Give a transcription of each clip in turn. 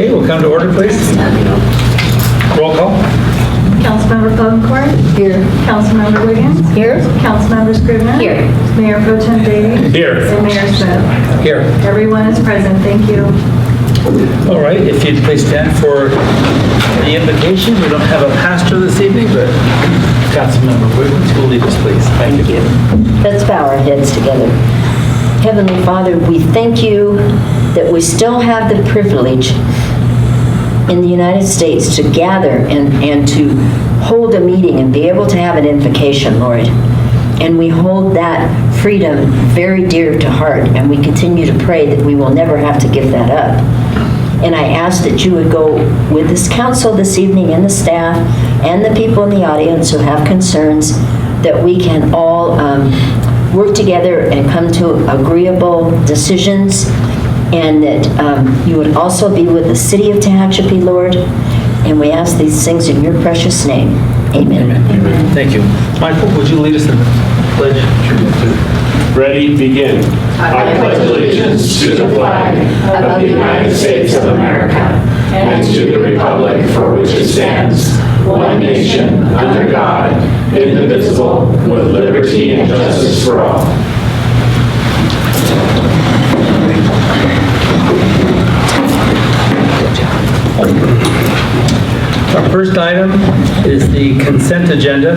Okay, we'll come to order, please. Roll call. Councilmember Bovencourt. Here. Councilmember Wiggins. Here. Councilmember Scrivener. Here. Mayor Pro Tem Davies. Here. And Mayor Smith. Here. Everyone is present. Thank you. All right, if you'd please stand for the invitation. We don't have a pastor this evening, but Councilmember Wiggins will lead us, please. Thank you. Let's bow our heads together. Heavenly Father, we thank you that we still have the privilege in the United States to gather and to hold a meeting and be able to have an invocation, Lord. And we hold that freedom very dear to heart, and we continue to pray that we will never have to give that up. And I ask that you would go with this council this evening and the staff and the people in the audience who have concerns, that we can all work together and come to agreeable decisions, and that you would also be with the city of Tehachapi, Lord. And we ask these things in your precious name. Amen. Amen. Thank you. Michael, would you lead us in the pledge? Ready, begin. I pledge allegiance to the flag of the United States of America and to the republic for which it stands, one nation, under God, indivisible, with liberty and justice for all. Our first item is the consent agenda.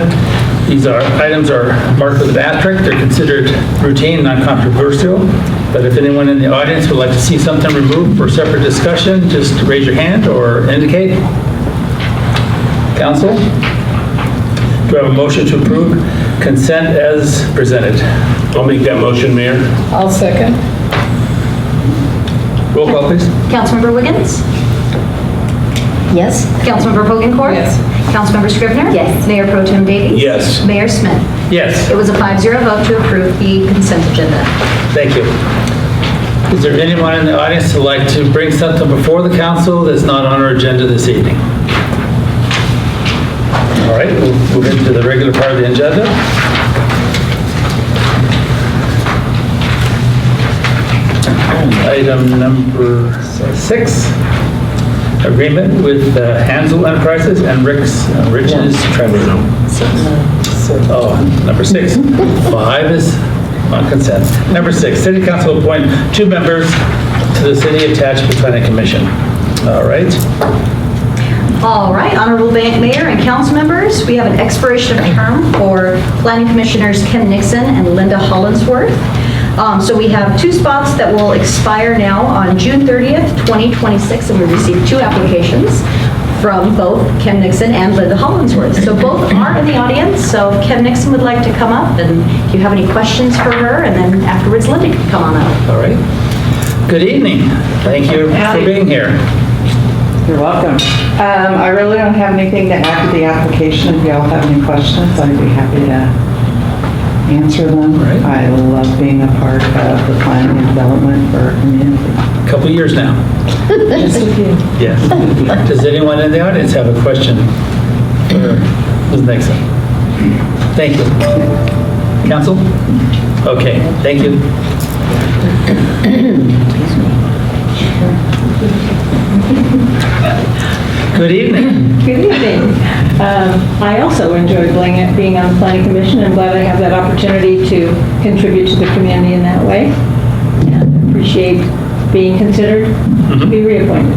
These items are marked with an asterisk. They're considered routine, non-controversial. But if anyone in the audience would like to see something removed for separate discussion, just raise your hand or indicate. Council? Do I have a motion to approve consent as presented? I'll make that motion, Mayor. I'll second. Roll call, please. Councilmember Wiggins. Yes? Councilmember Bovencourt. Yes. Councilmember Scrivener. Yes. Mayor Pro Tem Davies. Yes. Mayor Smith. Yes. It was a 5-0 vote to approve the consent agenda. Thank you. Is there anyone in the audience who'd like to bring something before the council that's not on our agenda this evening? All right, we'll move into the regular part of the agenda. Item number 6, agreement with Hansel Enterprises and Rich's Trevor. Oh, number 6. 5 is on consent. Number 6, City Council appoint 2 members to the City of Tehachapi Planning Commission. All right. All right, Honorable Mayor and council members, we have an expiration of term for Planning Commissioners Ken Nixon and Linda Hollinsworth. So we have 2 spots that will expire now on June 30th, 2026, and we received 2 applications from both Ken Nixon and Linda Hollinsworth. So both are in the audience, so if Ken Nixon would like to come up, and if you have any questions for her, and then afterwards Linda can come on up. All right. Good evening. Thank you for being here. You're welcome. I really don't have anything to add to the application. If y'all have any questions, I'd be happy to answer them. Right. I love being a part of the planning and development for our community. A couple years now. Just with you. Yes. Does anyone in the audience have a question for Ms. Nixon? Thank you. Council? Okay, thank you. Good evening. Good evening. I also enjoy being on the Planning Commission. I'm glad I have that opportunity to contribute to the community in that way. And appreciate being considered to be reappointed.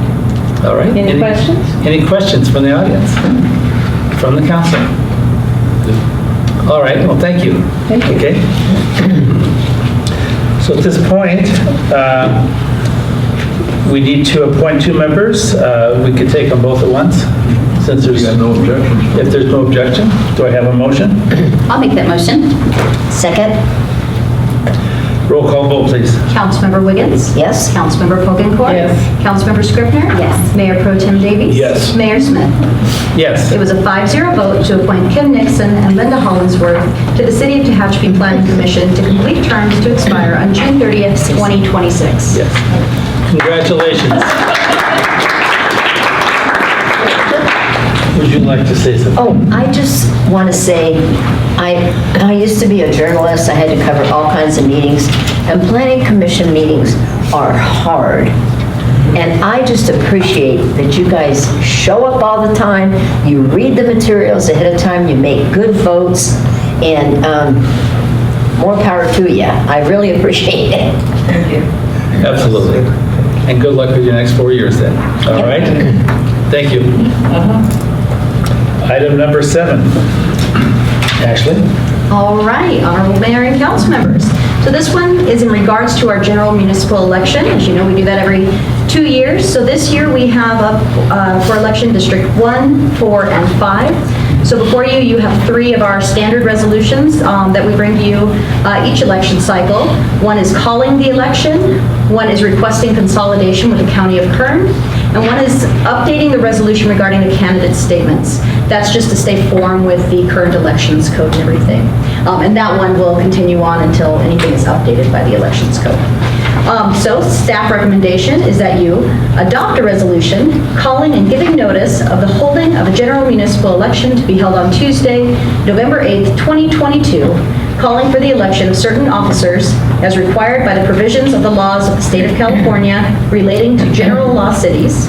All right. Any questions? Any questions from the audience? From the council? All right, well, thank you. Thank you. Okay. So at this point, we need to appoint 2 members. We could take them both at once, since there's no objection. If there's no objection, do I have a motion? I'll make that motion. Second? Roll call vote, please. Councilmember Wiggins. Yes? Councilmember Bovencourt. Yes. Councilmember Scrivener. Yes. Mayor Pro Tem Davies. Yes. Mayor Smith. Yes. It was a 5-0 vote to appoint Kim Nixon and Linda Hollinsworth to the City of Tehachapi Planning Commission to complete terms to expire on June 30th, 2026. Yes. Congratulations. Would you like to say something? Oh, I just want to say, I used to be a journalist. I had to cover all kinds of meetings, and planning commission meetings are hard. And I just appreciate that you guys show up all the time, you read the materials ahead of time, you make good votes, and more power to you. I really appreciate it. Absolutely. And good luck with your next 4 years then. All right? Thank you. Item number 7. Ashley? All right, honorable mayor and council members. So this one is in regards to our general municipal election. As you know, we do that every 2 years. So this year we have up for election District 1, 4, and 5. So before you, you have 3 of our standard resolutions that we bring to you each election cycle. One is calling the election, one is requesting consolidation with the County of Kern, and one is updating the resolution regarding the candidate statements. That's just to stay form with the current elections code and everything. And that one will continue on until anything is updated by the elections code. So staff recommendation is that you adopt a resolution calling and giving notice of the holding of a general municipal election to be held on Tuesday, November 8th, 2022, calling for the election of certain officers as required by the provisions of the laws of the state of California relating to general law cities.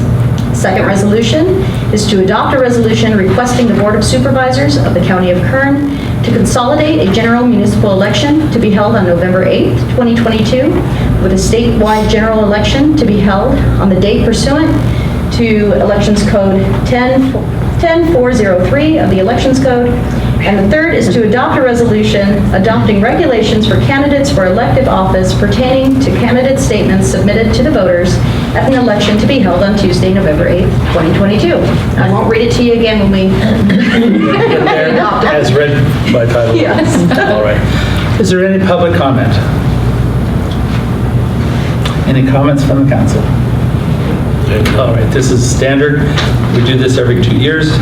Second resolution is to adopt a resolution requesting the Board of Supervisors of the County of Kern to consolidate a general municipal election to be held on November 8th, 2022, with a statewide general election to be held on the date pursuant to Elections Code 10403 of the Elections Code. And the third is to adopt a resolution adopting regulations for candidates for elective office pertaining to candidate statements submitted to the voters at an election to be held on Tuesday, November 8th, 2022. I won't read it to you again when we adopt it. As read by title. Yes. All right. Is there any public comment? Any comments from the council? All right, this is standard. We do this every 2 years. Do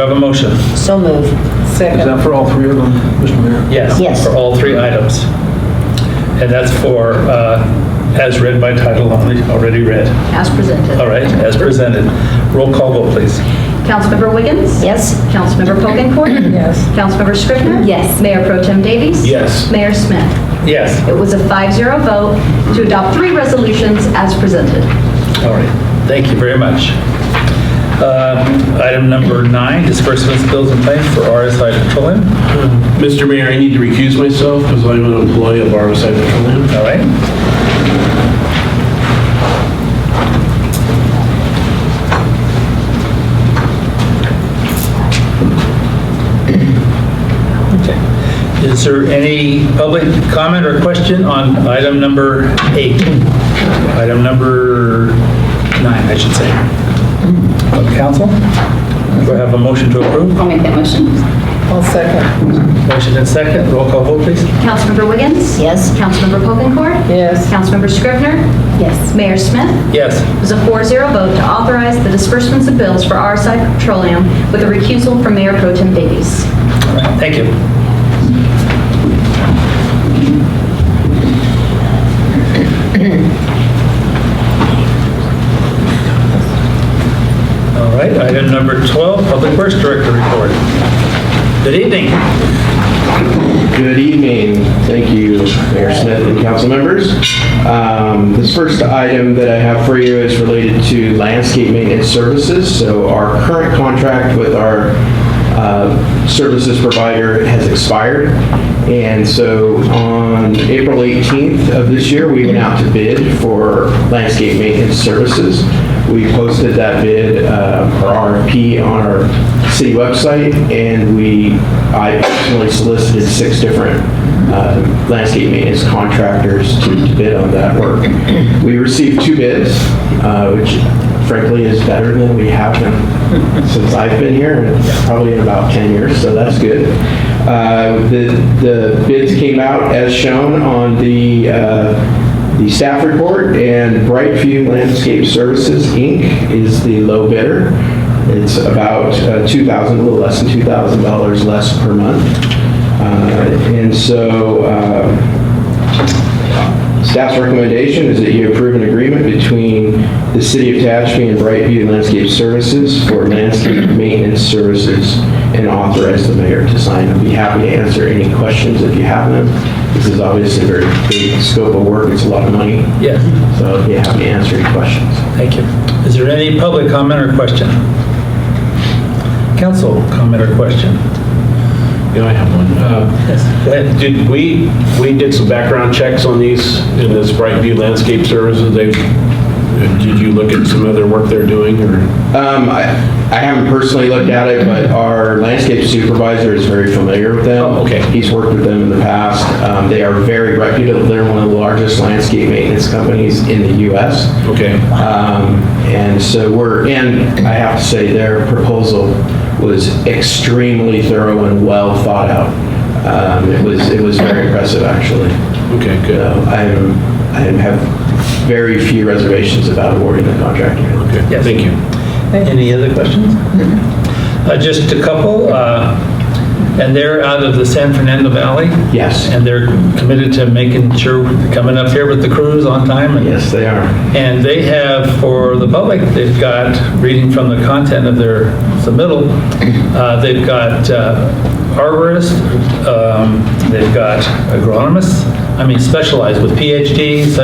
I have a motion? So move. Is that for all 3 of them, Mr. Mayor? Yes. Yes. For all 3 items. And that's for, as read by title only, already read. As presented. All right, as presented. Roll call vote, please. Councilmember Wiggins? Yes? Councilmember Pokencourt? Yes. Councilmember Scrivener? Yes. Mayor Pro Tem Davies? Yes. Mayor Smith? Yes. It was a 5-0 vote to adopt 3 resolutions as presented. All right, thank you very much. Item number 9, disbursements, bills, and claims for RSI Petroleum. Mr. Mayor, I need to recuse myself because I'm an employee of RSI Petroleum. All right. Okay. Is there any public comment or question on item number 8? Item number 9, I should say. Council? Do I have a motion to approve? I'll make that motion. I'll second. Motion and second. Roll call vote, please. Councilmember Wiggins? Yes? Councilmember Pokencourt? Yes. Councilmember Scrivener? Yes. Mayor Smith? Yes. It was a 4-0 vote to authorize the disbursements of bills for RSI Petroleum with a recusal from Mayor Pro Tem Davies. All right, thank you. All right, item number 12, Public Works Director report. Good evening. Good evening. Thank you, Mayor Smith and council members. This first item that I have for you is related to landscape maintenance services. So our current contract with our services provider has expired. And so on April 18th of this year, we went out to bid for landscape maintenance services. We posted that bid, or RFP, on our city website, and I personally solicited 6 different landscape maintenance contractors to bid on that work. We received 2 bids, which frankly is better than we have been since I've been here, and probably in about 10 years, so that's good. The bids came out as shown on the staff report, and Brightview Landscape Services, Inc. is the low bidder. It's about a little less than $2,000 less per month. And so staff's recommendation is that you approve an agreement between the City of Tehachapi and Brightview Landscape Services for landscape maintenance services and authorize the mayor to sign. I'd be happy to answer any questions if you have them. It's this is obviously a very big scope of work. It's a lot of money. Yes, So I'd be happy to answer any questions. thank you. Is there any public comment or question? Council comment or question? Yeah, I have one. Yes, go ahead. Did we did some background checks on these in this Brightview Landscape Services? Did you look at some other work they're doing, or? I haven't personally looked at it, but our landscape supervisor is very familiar with them. Oh, okay. He's worked with them in the past. They are very reputable. They're one of the largest landscape maintenance companies in the U.S. Okay. And so and I have to say their proposal was extremely thorough and well thought out. It was very impressive, actually. Okay, good. I have very few reservations about awarding the contract. Okay, Yes. thank you. Any other questions? Just a couple, and they're out of the San Fernando Valley? Yes. And they're committed to making sure they're coming up here with the crews on time? And Yes, they are. And they have, for the public, they've got, reading from the content of their submittal, they've got arborists, they've got agronomists, specialized with PhDs,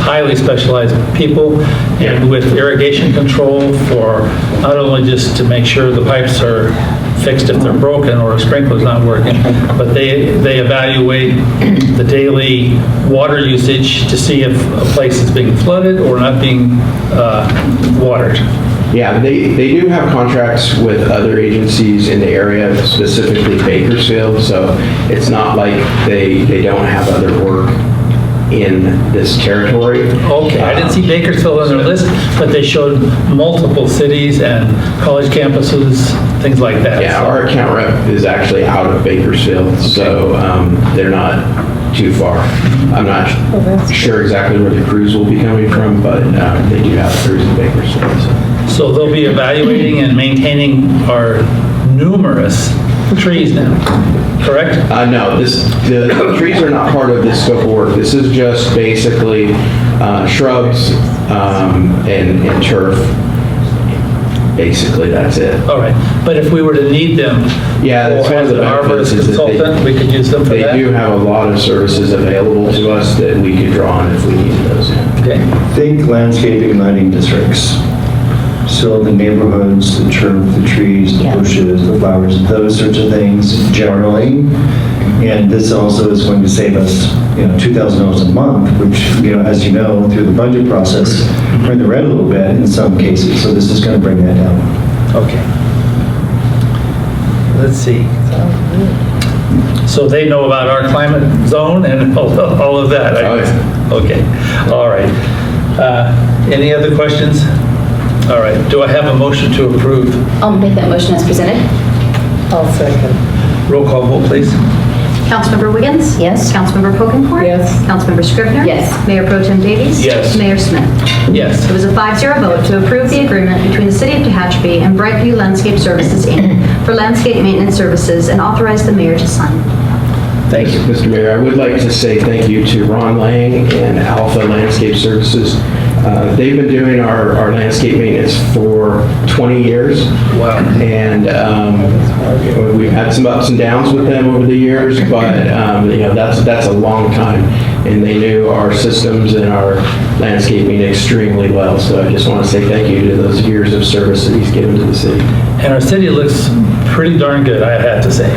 highly specialized people, and with irrigation control for not only just to make sure the pipes are fixed if they're broken or a sprinkler's not working, but they evaluate the daily water usage to see if a place is being flooded or not being watered. Yeah, they do have contracts with other agencies in the area, specifically Bakersfield, so it's not like they don't have other work in this territory. Okay, I didn't see Bakersfield on their list, but they showed multiple cities and college campuses, things like that. Yeah, So- our account rep is actually out of Bakersfield, so they're not too far. I'm not sure exactly where the crews will be coming from, but they do have crews in Bakersfield. So they'll be evaluating and maintaining our numerous trees now, correct? No, the trees are not part of this scope of work. This is just basically shrubs and turf. Basically, that's it. All right, but if we were to need them, Yeah, that's or one of as the an benefits arborist is that consultant, we could use them for they that? do have a lot of services available to us that we could draw on if we needed those. Okay, Think landscaping lighting districts. So the neighborhoods, the turf, the trees, the bushes, the flowers, those sorts of things generally. And this also is going to save us, $2,000 a month, which, as you know, through the budget process, we're in the red a little bit in some cases. So this is going to bring that down. okay. Let's see. So they know about our climate zone and all of that? I guess. Okay, all right. Any other questions? All right, do I have a motion to approve? I'll make that motion as presented. I'll second. Roll call vote, please. Councilmember Wiggins? Yes. Councilmember Pokencourt? Yes. Councilmember Scrivener? Yes. Mayor Pro Tem Davies? Yes. Mayor Smith? Yes. It was a 5-0 vote to approve the agreement between the City of Tehachapi and Brightview Landscape Services, Inc. for landscape maintenance services and authorize the mayor to sign. Thank you. Mr. Mayor, I would like to say thank you to Ron Lang and Alpha Landscape Services. They've been doing our landscape maintenance for 20 years. Wow. And we've had some ups and downs with them over the years, but that's a long time. And they knew our systems and our landscaping extremely well. So I just want to say thank you to those years of service that he's given to the city. And our city looks pretty darn good, I have to say.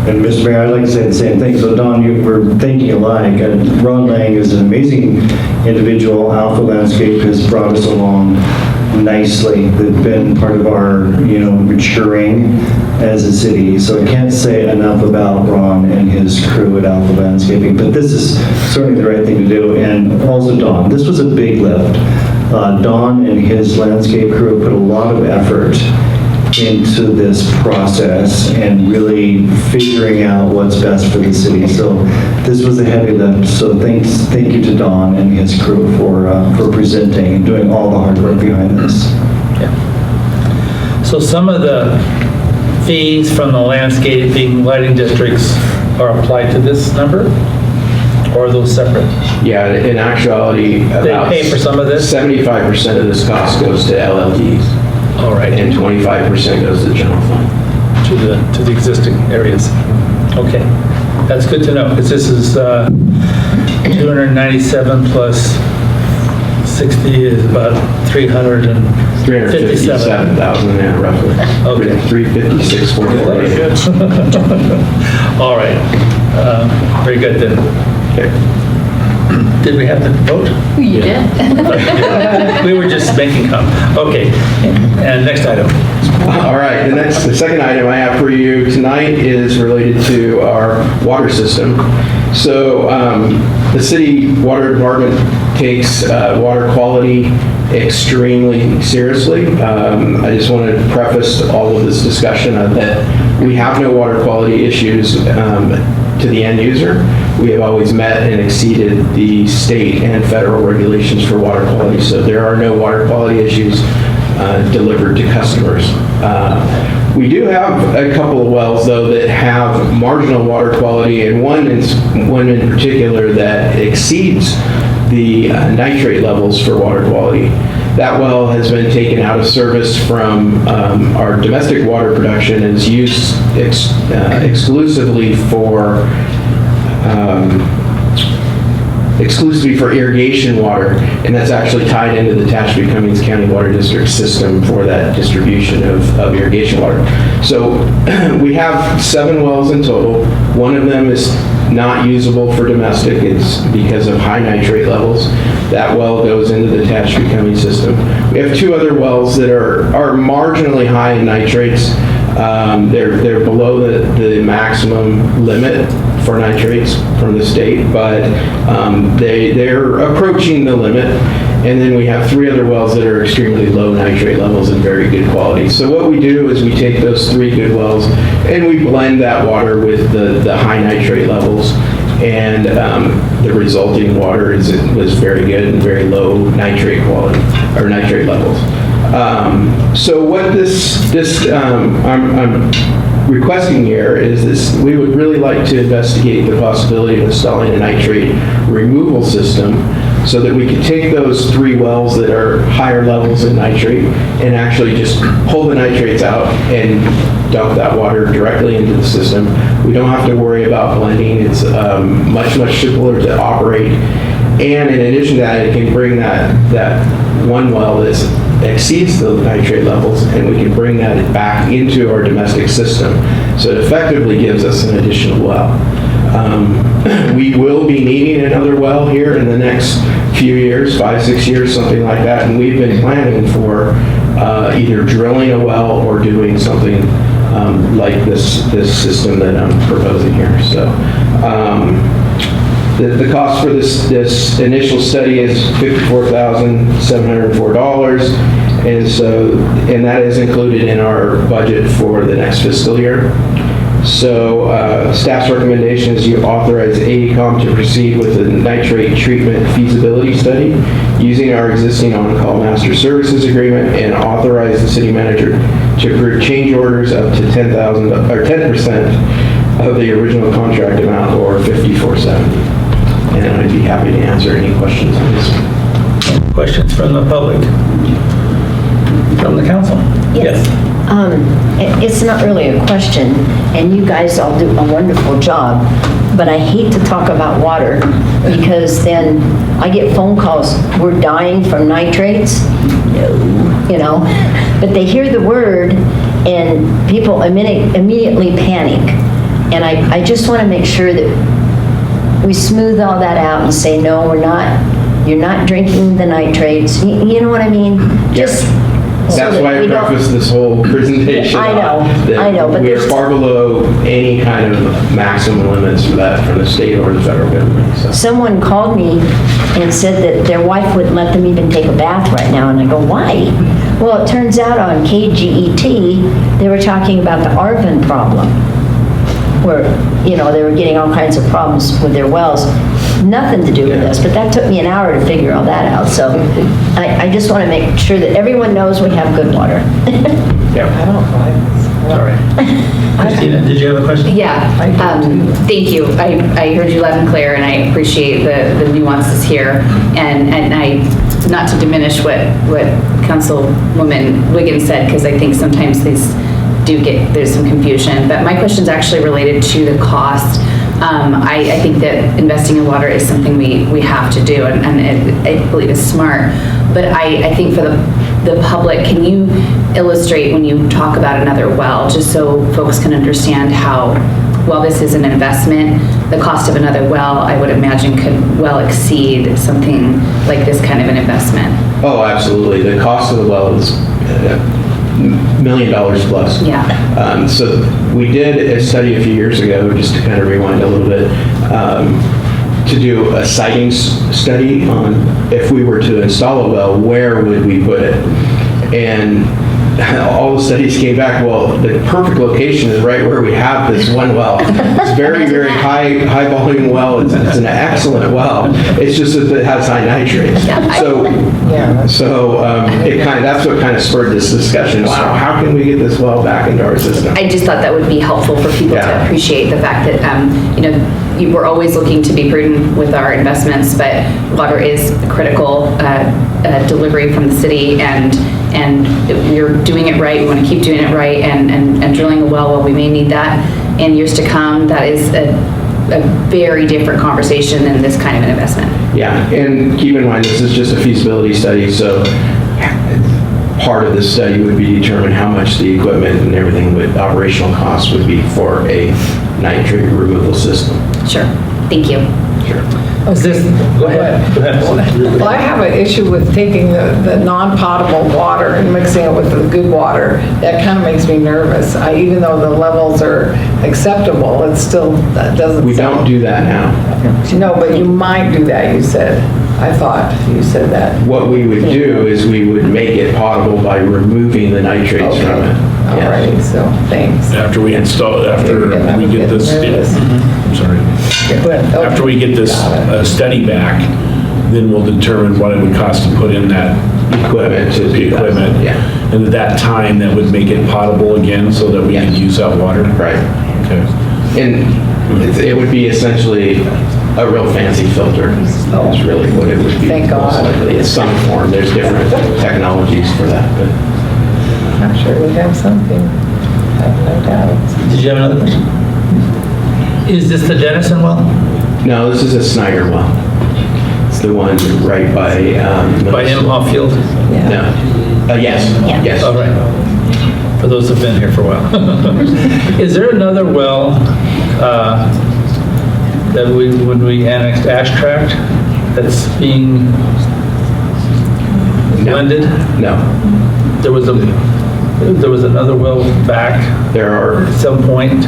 And Mr. Mayor, I'd like to say the same thing. So Don, you were thinking alike. Ron Lang is an amazing individual. Alpha Landscape has brought us along nicely. They've been part of our, maturing as a city. So I can't say enough about Ron and his crew at Alpha Landscaping, but this is certainly the right thing to do. And also Don, this was a big lift. Don and his landscape crew put a lot of effort into this process and really figuring out what's best for the city. So this was a heavy lift. So thank you to Don and his crew for presenting and doing all the hard work behind this. Yeah. So some of the fees from the landscaping lighting districts are applied to this number? Or are those separate? Yeah, in actuality, They about pay for some of this? 75% of this cost goes to LLDs. All right. And 25% goes to the general fund. To the existing areas. Okay. That's good to know, because this is 297 plus 60 is about 357. 357,000, yeah, roughly. Okay. 356, 448. All right. Very good then. Okay. Did we have the vote? You did. We were just making comment. Okay. And next item. All right, the second item I have for you tonight is related to our water system. So the city water department takes water quality extremely seriously. I just want to preface all of this discussion that we have no water quality issues to the end user. We have always met and exceeded the state and federal regulations for water quality, so there are no water quality issues delivered to customers. We do have a couple of wells, though, that have marginal water quality, and one in particular that exceeds the nitrate levels for water quality. That well has been taken out of service from our domestic water production and is used exclusively for irrigation water, and that's actually tied into the Tehachapi Cummings County Water District system for that distribution of irrigation water. So we have 7 wells in total. One of them is not usable for domestic. It's because of high nitrate levels. That well goes into the Tehachapi Cummings system. We have 2 other wells that are marginally high in nitrates. They're below the maximum limit for nitrates from the state, but they're approaching the limit. And then we have 3 other wells that are extremely low nitrate levels and very good quality. So what we do is we take those 3 good wells and we blend that water with the high nitrate levels, and the resulting water was very good and very low nitrate quality or nitrate levels. So what I'm requesting here is this: we would really like to investigate the possibility of installing a nitrate removal system so that we could take those 3 wells that are higher levels in nitrate and actually just pull the nitrates out and dump that water directly into the system. We don't have to worry about blending. It's much simpler to operate. And in addition to that, it can bring that one well that exceeds the nitrate levels, and we can bring that back into our domestic system. So it effectively gives us an additional well. We will be needing another well here in the next few years, 5-6 years, something like that, and we've been planning for either drilling a well or doing something like this system that I'm proposing here. So the cost for this initial study is $54,704, and that is included in our budget for the next fiscal year. So staff's recommendation is you authorize AECOM to proceed with a nitrate treatment feasibility study using our existing on-call master services agreement, and authorize the city manager to approve change orders up to $10,000 or 10% of the original contract amount, or $54,700. And I'd be happy to answer any questions on this. Questions from the public? From the council? Yes. It's not really a question, and you guys all do a wonderful job, but I hate to talk about water because then I get phone calls, we're dying from nitrates. No, you know, but they hear the word and people immediately panic. And I just want to make sure that we smooth all that out and say, no, you're not drinking the nitrates. You know what I mean? Just That's why I prefaced this whole presentation. I know, but we're far below any kind of maximum limits for that from the state or the federal government. So. Someone called me and said that their wife wouldn't let them even take a bath right now, and I go, why? Well, it turns out on KGET, they were talking about the Arvin problem, where, you know, they were getting all kinds of problems with their wells. Nothing to do with us, but that took me an hour to figure all that out. So I just want to make sure that everyone knows we have good water. Yeah. I don't like this. All right. Christina, did you have a question? Yeah, thank you. I heard you loud and clear, and I appreciate the nuances here. And I, not to diminish what Councilwoman Wiggins said, because I think sometimes there's some confusion. But my question is actually related to the cost I think that investing in water is something we have to do, and I believe is smart. But I think for the public, can you illustrate when you talk about another well, just so folks can understand how, while this is an investment, the cost of another well, I would imagine, could well exceed something like this kind of an investment? Oh, absolutely. The cost of the well is $1 million plus. Yeah. So we did a study a few years ago, just to kind of rewind a little bit, to do a siting study on if we were to install a well, where would we put it? And all the studies came back, well, the perfect location is right where we have this one well. It's very, very high volume well. It's an excellent well. It's just that it has high nitrates. So that's what kind of spurred this discussion. Wow, how can we get this well back into our system? I just thought that would be helpful for people to appreciate the fact that, we're always looking to be prudent with our investments, but water is critical delivery from the city, and we're doing it right. We want to keep doing it right, and drilling a well, while we may need that in years to come, that is a very different conversation than this kind of an investment. Yeah, and keep in mind, this is just a feasibility study, so part of this study would be determine how much the equipment and everything with operational costs would be for a nitrate removal system. Sure. Thank you. Sure. Is this, go ahead. Well, I have an issue with taking the non-potable water and mixing it with the good water. That kind of makes me nervous. Even though the levels are acceptable, it still doesn't. We don't do that now. No, but you might do that, you said. I thought you said that. What we would do is we would make it potable by removing the nitrates from it. All right, so thanks. After we install, after we get this, I'm sorry. After we get this study back, then we'll determine what it would cost to put in that Equipment. Yeah. And at that time, that would make it potable again so that we can use that water? Right. Okay. And it would be essentially a real fancy filter. That's really what it would be. Thank God. Most likely. In some form. There's different technologies for that, but I'm sure we have something. I have no doubt. Did you have another question? Is this the Dennison well? no, this is a Snyder well. It's the one right by By Imhoff Field? No. Yes. Yeah. Yes. All right. For those who've been here for a while. Is there another well that when we annexed Ash Tract that's being blended? No. There was another well back There are. at some point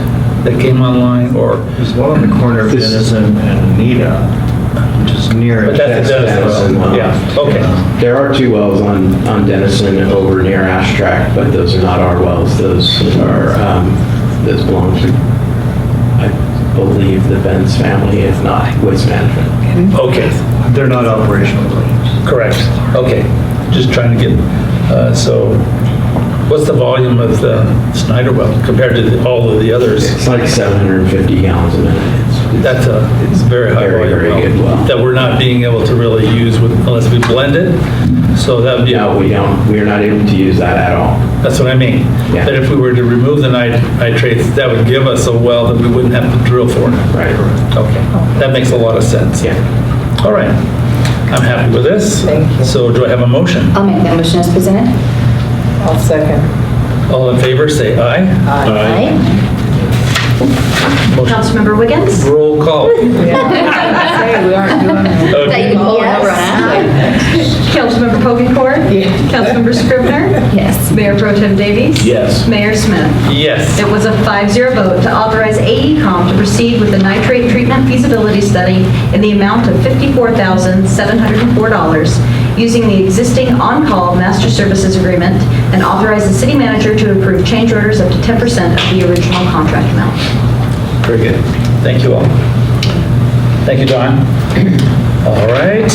that came online, or? There's one on the corner of This- Denison and Anita, which is near. But that's a Dennison well. well. Yeah, okay. There are two wells on Denison over near Ash Tract, but those are not our wells. Those belong to, I believe, the Benz family, if not Waste Management. Okay, They're not operational. correct. Okay, just trying to get, so what's the volume of the Snyder well compared to all of the others? It's like 750 gallons a minute. That's a very high Very, volume very good well. that we're not being able to really use unless we blend it. So that would be, No, we don't. We are not able to use that at all. that's what I mean. Yeah. That if we were to remove the nitrates, that would give us a well that we wouldn't have to drill for. Right. Okay, that makes a lot of sense. Yeah. All right, I'm happy with this. Thank you. So do I have a motion? I'll make that motion as presented. I'll second. All in favor, say aye. Aye. Motion. Councilmember Wiggins? Roll call. Say we aren't doing it. That you can pull it over on Yes. Ashley. Councilmember Pokencourt? Councilmember Scrivener? Yes. Mayor Pro Tem Davies? Yes. Mayor Smith? Yes. It was a 5-0 vote to authorize AECom to proceed with the nitrate treatment feasibility study in the amount of $54,704 using the existing on-call master services agreement, and authorize the city manager to approve change orders up to 10% of the original contract amount. Very good. Thank you all. Thank you, Don. All right.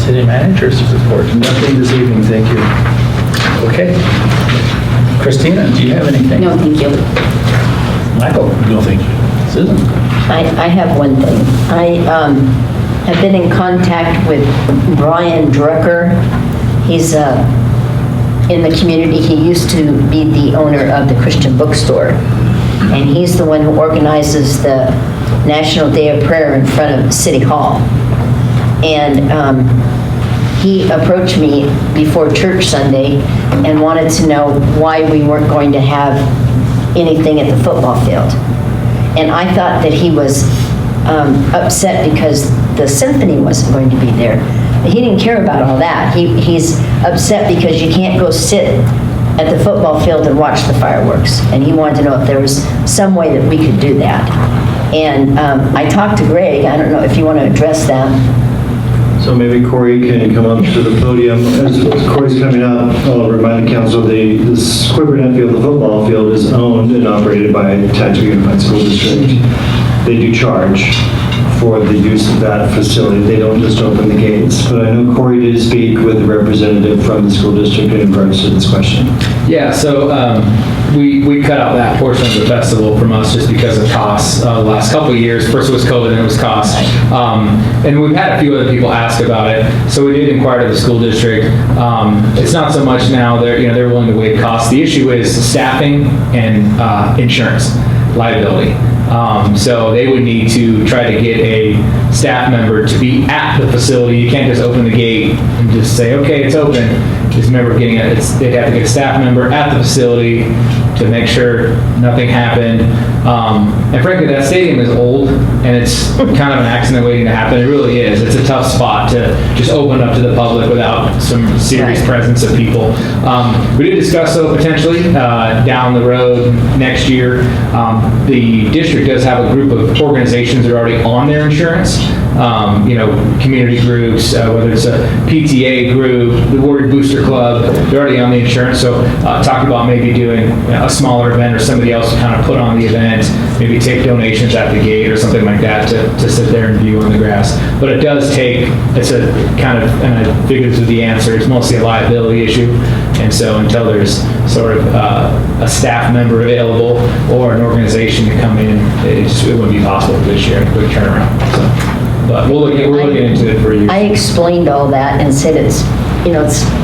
City managers report. Nothing this evening, thank you. Okay. Christina, do you have anything? No, thank you. Michael? No, thank you. Susan? I have one thing. I have been in contact with Brian Drucker. He's a in the community. He used to be the owner of the Christian bookstore. And he's the one who organizes the National Day of Prayer in front of City Hall. And he approached me before church Sunday and wanted to know why we weren't going to have anything at the football field. And I thought that he was upset because the symphony wasn't going to be there. But he didn't care about all that. He's upset because you can't go sit at the football field and watch the fireworks. And he wanted to know if there was some way that we could do that. And I talked to Greg. I don't know if you want to address that. So maybe Corey can come up to the podium. As Corey's coming up, I'll remind the council, the Squibbernet Field, the football field, is owned and operated by Tehachapi Unified School District. They do charge for the use of that facility. They don't just open the gates. But I know Corey did speak with a representative from the school district in regards to this question. Yeah, so we cut out that portion of the festival from us just because of costs. The last couple of years, first it was COVID, then it was cost. And we've had a few other people ask about it. So we did inquire to the school district. It's not so much now, they're willing to waive costs. The issue is staffing and insurance liability. So they would need to try to get a staff member to be at the facility. You can't just open the gate and just say, okay, it's open. Just remember they'd have to get a staff member at the facility to make sure nothing happened. And frankly, that stadium is old and it's kind of an accident waiting to happen. It really is. It's a tough spot to just open up to the public without some serious presence of people. We did discuss, though, potentially down the road next year. The district does have a group of organizations that are already on their insurance. Community groups, whether it's a PTA group, the Warrior Booster Club, they're already on the insurance. So talk about maybe doing a smaller event or somebody else to kind of put on the event, maybe take donations at the gate or something like that to sit there and view on the grass. But it does take, it's a kind of, and I figured through the answer, it's mostly a liability issue. And so until there's sort of a staff member available or an organization to come in, it wouldn't be possible this year, a quick turnaround. So. But we're looking into it for you. I explained all that and said it's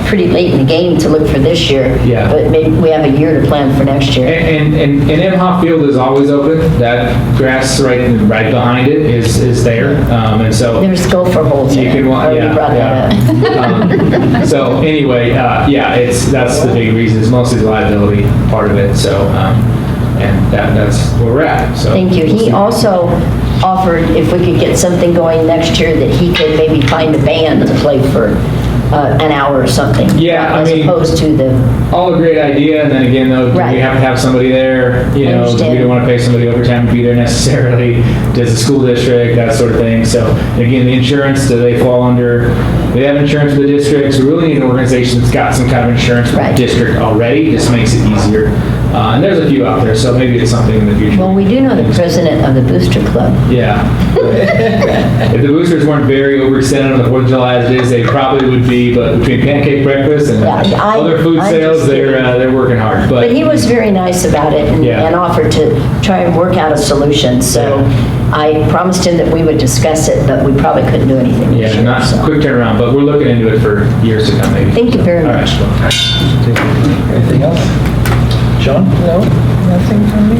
pretty late in the game to look for this year. Yeah. But maybe we have a year to plan for next year. And Imhoff Field is always open. That grass right behind it is there. And so there's gopher holes in it. Brought that up. So anyway, that's the big reason. It's mostly the liability part of it. So and that's where we're at. So thank you. He also offered if we could get something going next year that he could maybe find a band to play for an hour or something. Yeah, as opposed to the... All a great idea, and then again, though, do we have to have somebody there? We don't want to pay somebody overtime to be there necessarily. Does the school district, that sort of thing. So again, the insurance, do they fall under... They have insurance with the district, so we really need an organization that's got some kind of insurance with the district already. Just makes it easier. And there's a few out there, so maybe it's something in the future. Well, we do know the president of the Booster Club. Yeah. If the boosters weren't very overextended on the 4th of July as it is, they probably would be, but between pancake breakfast and other food sales, they're working hard. But he was very nice about it and offered to try and work out a solution. So I promised him that we would discuss it, but we probably couldn't do anything this year. Not quick turnaround, but we're looking into it for years to come, maybe. Thank you very much. Anything else? John? No, nothing from me.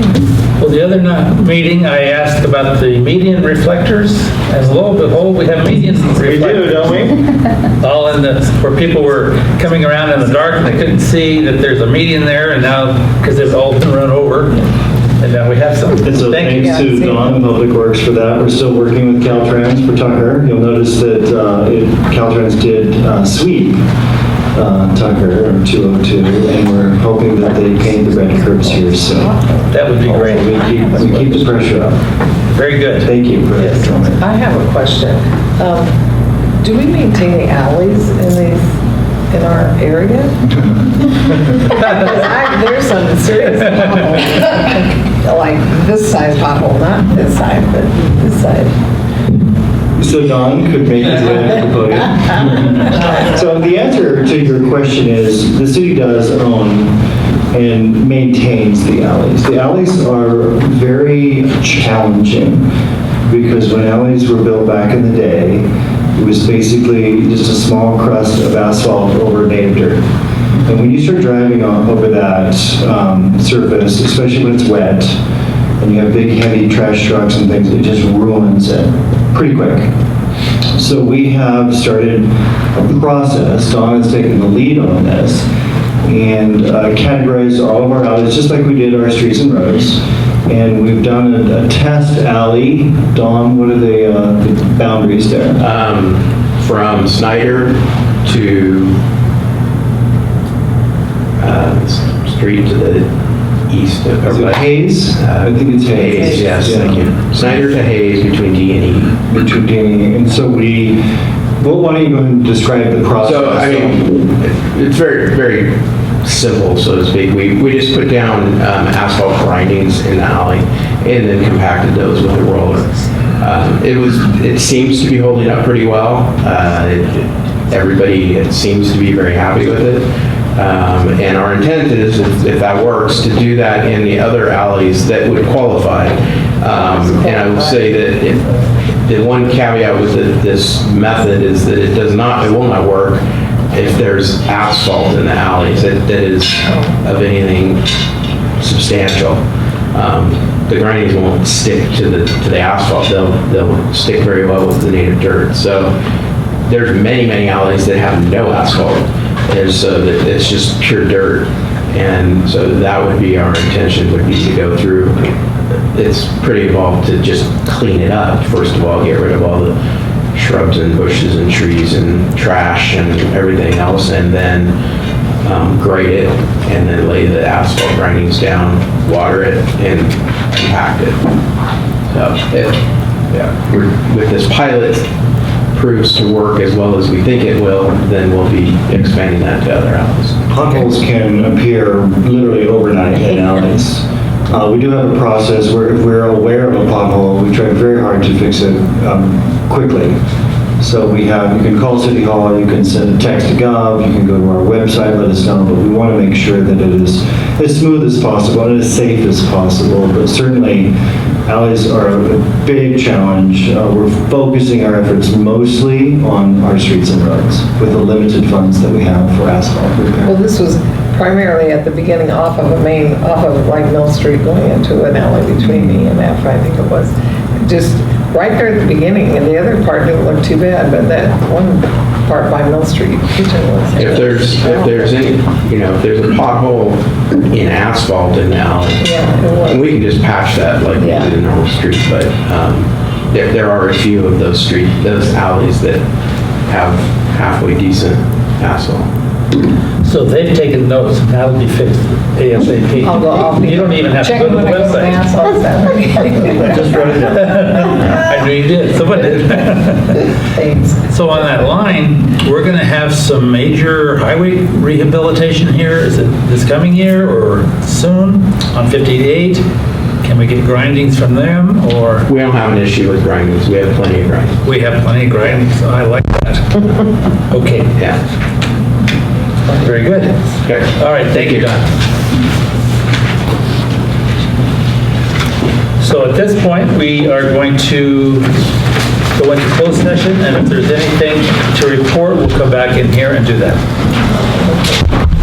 Well, the other meeting, I asked about the median reflectors. As lo and behold, we have median reflectors. We do, don't we? All in where people were coming around in the dark and they couldn't see that there's a median there, and now, because they've all been run over, and now we have some. And so thanks to Dawn and Public Works for that. We're still working with Caltrans for Tucker. You'll notice that Caltrans did sweep Tucker, or 202, and we're hoping that they paint the red curbs here, so. That would be great. We keep the pressure up. Very good. Thank you for that. I have a question. Do we maintain the alleys in our area? There's some serious potholes. Like this size pothole, not this side, but this side. So Don could make it to the podium. So the answer to your question is the city does own and maintains the alleys. The alleys are very challenging because when alleys were built back in the day, it was basically just a small crust of asphalt over native dirt. And when you start driving over that surface, especially when it's wet, and you have big, heavy trash trucks and things, it just ruins it pretty quick. So we have started a process, Dawn has taken the lead on this, and categorized all of our alleys, just like we did our streets and roads. And we've done a test alley. Dawn, what are the boundaries there? From Snyder to street to the east of Is it Hayes? I think it's Hayes. Hayes, yes, Yeah. thank you. Snyder to Hayes between D and E. Between D and E. And so well, why don't you go ahead and describe the process? So, I mean, it's very, very simple, so to speak. We just put down asphalt grindings in the alley and then compacted those with a roller. It seems to be holding up pretty well. Everybody seems to be very happy with it. And our intent is, if that works, to do that in the other alleys that would qualify. And I will say that the one caveat with this method is that it will not work if there's asphalt in the alleys that is of anything substantial. The grindings won't stick to the asphalt. They'll stick very well with the native dirt. So there's many, many alleys that have no asphalt. And so that it's just pure dirt. And so that would be our intention, would be to go through. It's pretty involved to just clean it up. First of all, get rid of all the shrubs and bushes and trees and trash and everything else, and then grade it, and then lay the asphalt grindings down, water it, and compact it. So with this pilot proves to work as well as we think it will, then we'll be expanding that to other alleys. Potholes can appear literally overnight in alleys. We do have a process where if we're aware of a pothole, we try very hard to fix it quickly. So you can call City Hall, you can send a text to Gov, you can go to our website, let us know, but we want to make sure that it is as smooth as possible and as safe as possible. But certainly, alleys are a big challenge. We're focusing our efforts mostly on our streets and roads with the limited funds that we have for asphalt repair. Well, this was primarily at the beginning off of like Mill Street going into an alley between E and F, I think it was. Just right there at the beginning, and the other part didn't look too bad, but that one part by Mill Street kitchen was. If there's any, if there's a pothole in asphalt in the alley, Yeah, it was. we can just patch that like we did in North Street, but there are a few of those alleys that have halfway decent asphalt. So they've taken notes, and that'll be fixed ASAP. You don't even have to go to the website. website. Just wrote it down. I knew you did, someone did. Thanks. So on that line, we're going to have some major highway rehabilitation here. Is it this coming year or soon on 58? Can we get grindings from them, or? We don't have an issue with grindings. We have plenty of grindings. We have plenty of grindings. I like that. Okay. Yeah. Very good. Okay. All right, thank you, Don. So at this point, we are going to go into closed session, and if there's anything to report, we'll come back in here and do that.